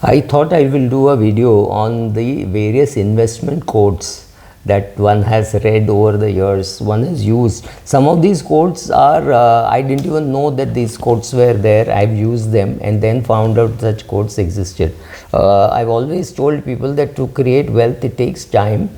I thought I will do a video on the various investment quotes that one has read over the years, one has used. Some of these quotes are, I didn't even know that these quotes were there. I've used them and then found out such quotes existed. I've always told people that to create wealth, it takes time.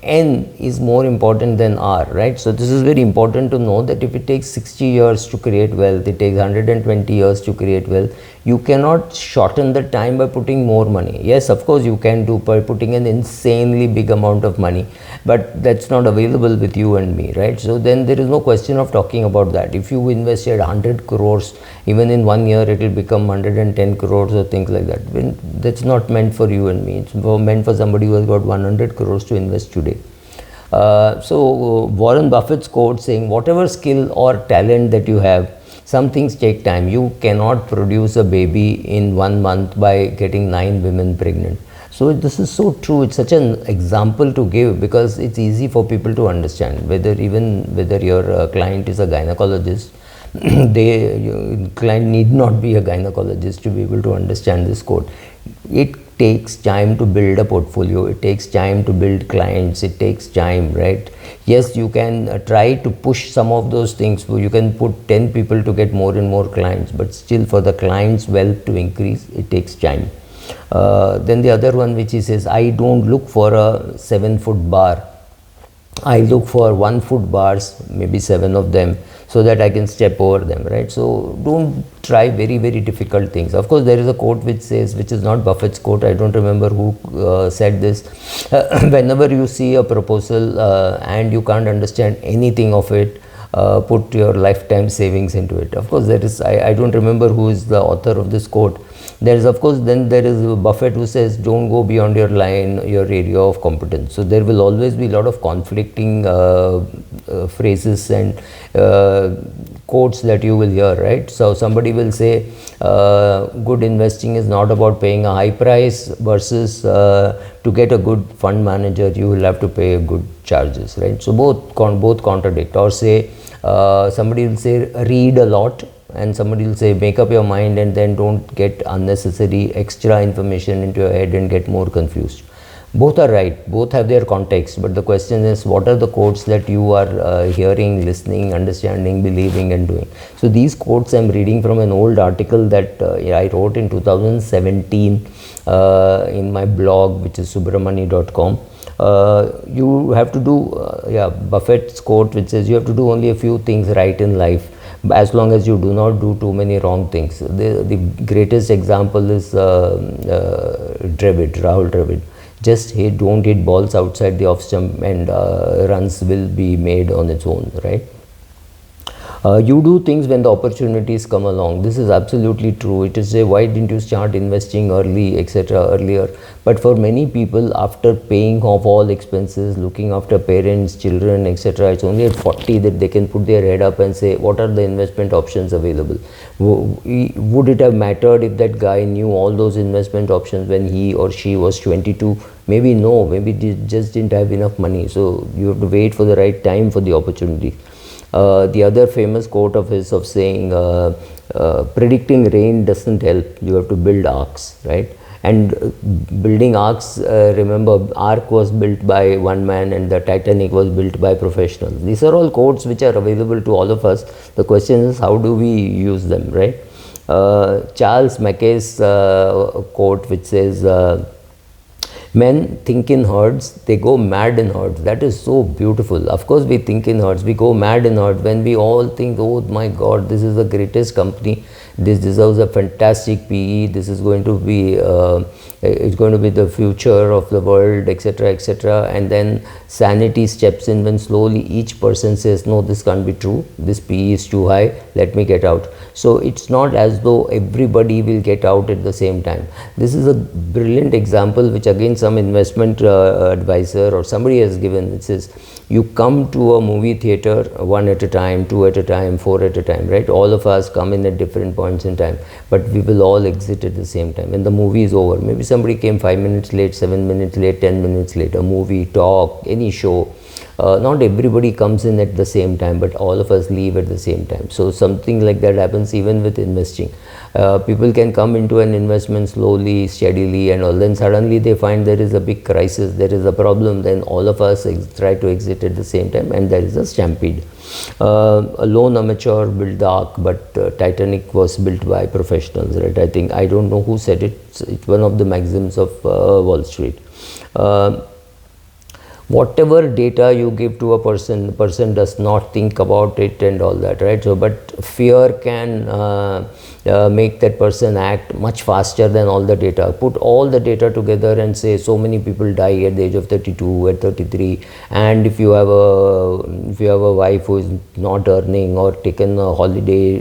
N is more important than R, right? So this is very important to know that if it takes 60 years to create wealth, it takes 120 years to create wealth. You cannot shorten the time by putting more money. Yes, of course you can do by putting an insanely big amount of money, but that's not available with you and me, right? So then there is no question of talking about that. If you invested 100 crores, even in 1 year it will become 110 crores or things like that. That's not meant for you and me. It's meant for somebody who has got 100 crores to invest today. So Warren Buffett's quote saying, whatever skill or talent that you have, some things take time. You cannot produce a baby in 1 month by getting 9 women pregnant. So this is so true. It's such an example to give because it's easy for people to understand. Whether your client is a gynecologist, client need not be a gynecologist to be able to understand this quote. It takes time to build a portfolio. It takes time to build clients. It takes time, right? Yes, you can try to push some of those things. You can put 10 people to get more and more clients, but still for the client's wealth to increase, it takes time. Then the other one which he says, I don't look for a 7-foot bar. I look for 1-foot bars, maybe 7 of them, so that I can step over them, right? So don't try very, very difficult things. Of course, there is a quote which says, which is not Buffett's quote, I don't remember who said this. Whenever you see a proposal and you can't understand anything of it, put your lifetime savings into it. Of course, there is, I don't remember who is the author of this quote. There is, of course, then there is Buffett who says, don't go beyond your line, your area of competence. So there will always be a lot of conflicting phrases and quotes that you will hear, right? So somebody will say, good investing is not about paying a high price versus to get a good fund manager, you will have to pay good charges, right? So both contradict. Or say, somebody will say, read a lot. And somebody will say, make up your mind and then don't get unnecessary extra information into your head and get more confused. Both are right. Both have their context. But the question is, what are the quotes that you are hearing, listening, understanding, believing and doing? So these quotes I'm reading from an old article that I wrote in 2017 in my blog, which is subramani.com. You have to do, Buffett's quote, which says you have to do only a few things right in life, as long as you do not do too many wrong things. The greatest example is Rahul Dravid. Just don't hit balls outside the off stump and runs will be made on its own, right? You do things when the opportunities come along. This is absolutely true. It is a, why didn't you start investing early, etc. earlier? But for many people, after paying off all expenses, looking after parents, children, etc., it's only at 40 that they can put their head up and say, what are the investment options available? Would it have mattered if that guy knew all those investment options when he or she was 22? Maybe no, maybe they just didn't have enough money. So you have to wait for the right time for the opportunity. The other famous quote of his of saying, predicting rain doesn't help, you have to build arcs, right? And building arcs, remember, ark was built by one man and the Titanic was built by professionals. These are all quotes which are available to all of us. The question is, how do we use them, right? Charles Mackay's quote which says, men think in herds, they go mad in herds. That is so beautiful. Of course, we think in herds, we go mad in herds when we all think, oh my God, this is the greatest company. This deserves a fantastic PE. This is going to be, it's going to be the future of the world, etc., etc. And then sanity steps in when slowly each person says, no, this can't be true. This PE is too high. Let me get out. So it's not as though everybody will get out at the same time. This is a brilliant example, which again some investment advisor or somebody has given. It says, you come to a movie theater 1 at a time, 2 at a time, 4 at a time, right? All of us come in at different points in time, but we will all exit at the same time. When the movie is over, maybe somebody came 5 minutes late, 7 minutes late, 10 minutes late, a movie, talk, any show, Not everybody comes in at the same time, but all of us leave at the same time. So something like that happens even with investing. People can come into an investment slowly, steadily, and all, then suddenly they find there is a big crisis, there is a problem, then all of us try to exit at the same time, and there is a stampede. A lone amateur built the ark, but Titanic was built by professionals, right? I don't know who said it. It's one of the maxims of Wall Street. Whatever data you give to a person, the person does not think about it and all that, right? So, but fear can make that person act much faster than all the data. Put all the data together and say so many people die at the age of 32, at 33, and if you have a wife who is not earning or taken a holiday,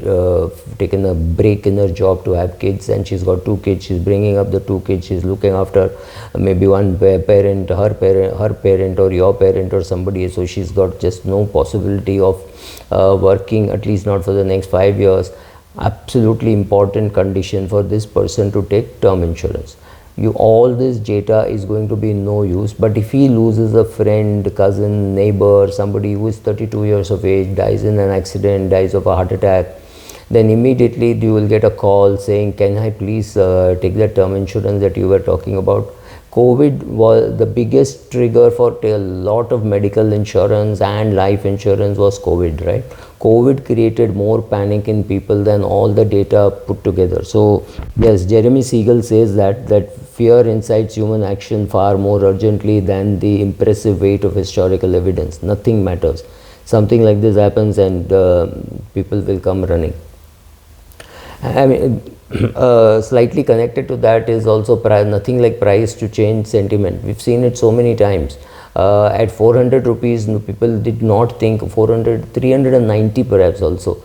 taken a break in her job to have kids, and she's got 2 kids, she's bringing up the 2 kids, she's looking after maybe one parent, her parent or your parent or somebody, so she's got just no possibility of working, at least not for the next 5 years. Absolutely important condition for this person to take term insurance. All this data is going to be no use, but if he loses a friend, cousin, neighbor, somebody who is 32 years of age, dies in an accident, dies of a heart attack, then immediately you will get a call saying, can I please take that term insurance that you were talking about? COVID was the biggest trigger for a lot of medical insurance and life insurance was COVID, right? COVID created more panic in people than all the data put together. So yes, Jeremy Siegel says that fear incites human action far more urgently than the impressive weight of historical evidence. Nothing matters. Something like this happens and people will come running. I mean, slightly connected to that is also nothing like price to change sentiment. We've seen it so many times. At 400 rupees, people did not think 400, 390 perhaps also.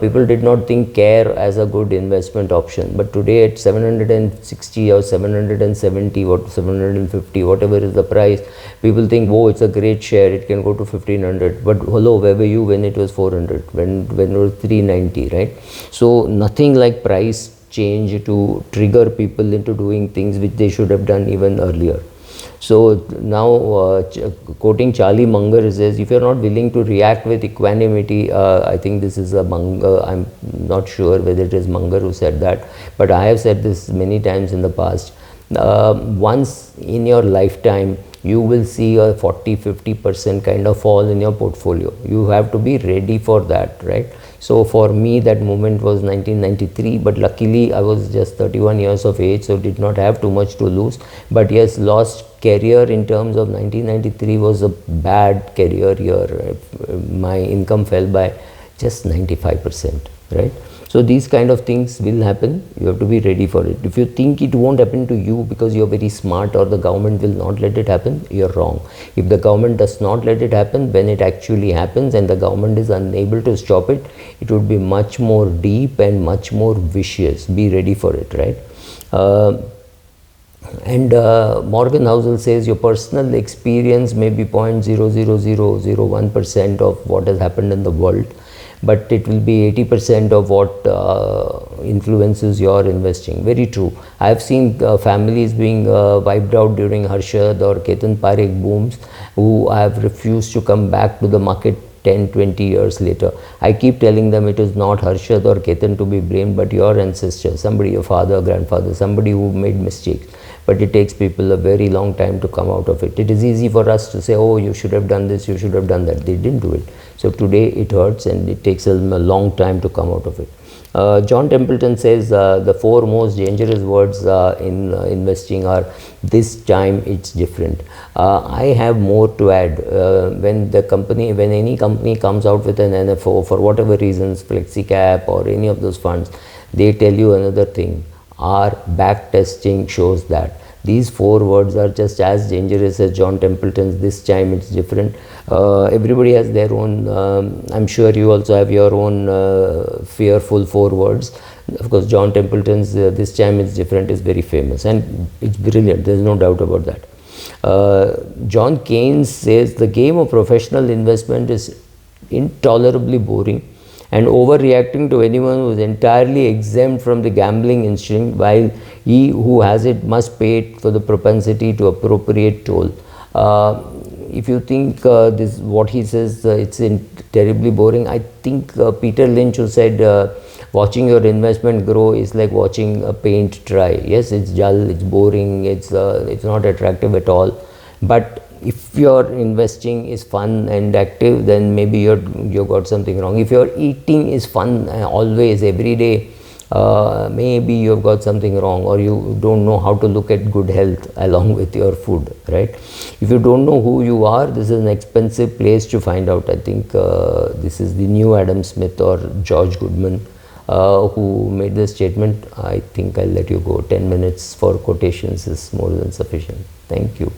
People did not think care as a good investment option. But today at 760 or 770, 750, whatever is the price, people think, oh, it's a great share, it can go to 1500. But hello, where were you when it was 400, when it was 390, right? So nothing like price change to trigger people into doing things which they should have done even earlier. So now quoting Charlie Munger says, if you're not willing to react with equanimity, I think this is a Munger, I'm not sure whether it is Munger who said that, but I have said this many times in the past. Once in your lifetime you will see a 40-50% kind of fall in your portfolio. You have to be ready for that, right? So for me that moment was 1993, but luckily I was just 31 years of age, so did not have too much to lose. But yes, lost career in terms of 1993 was a bad career year. My income fell by just 95%, right? So these kind of things will happen. You have to be ready for it. If you think it won't happen to you because you're very smart or the government will not let it happen, you're wrong. If the government does not let it happen, when it actually happens and the government is unable to stop it, it would be much more deep and much more vicious. Be ready for it, right? Morgan Housel says your personal experience may be 0.00001% of what has happened in the world, but it will be 80% of what influences your investing. Very true. I have seen families being wiped out during Harshad or Ketan Parekh booms who have refused to come back to the market 10-20 years later. I keep telling them it is not Harshad or Ketan to be blamed, but your ancestors, somebody, your father, grandfather, somebody who made mistakes. But it takes people a very long time to come out of it. It is easy for us to say, oh, you should have done this, you should have done that. They didn't do it. So today it hurts and it takes a long time to come out of it. John Templeton says the 4 most dangerous words in investing are, this time it's different. I have more to add. When any company comes out with an NFO for whatever reasons, FlexiCap or any of those funds, they tell you another thing. Our back testing shows that. These 4 words are just as dangerous as John Templeton's, this time it's different. Everybody has their own, I'm sure you also have your own fearful 4 words. Of course, John Templeton's this time it's different is very famous and it's brilliant, there's no doubt about that. John Keynes says the game of professional investment is intolerably boring and overreacting to anyone who is entirely exempt from the gambling instinct, while he who has it must pay it for the propensity to appropriate toll. if you think this what he says it's terribly boring, I think Peter Lynch, who said watching your investment grow is like watching a paint dry. Yes, it's dull, it's boring, it's not attractive at all. But if your investing is fun and active, then maybe you got something wrong. If your eating is fun always, every day, maybe you've got something wrong, or you don't know how to look at good health along with your food, right? If you don't know who you are, this is an expensive place to find out. I think this is the new Adam Smith or George Goodman who made this statement. I think I'll let you go. 10 minutes for quotations is more than sufficient. Thank you.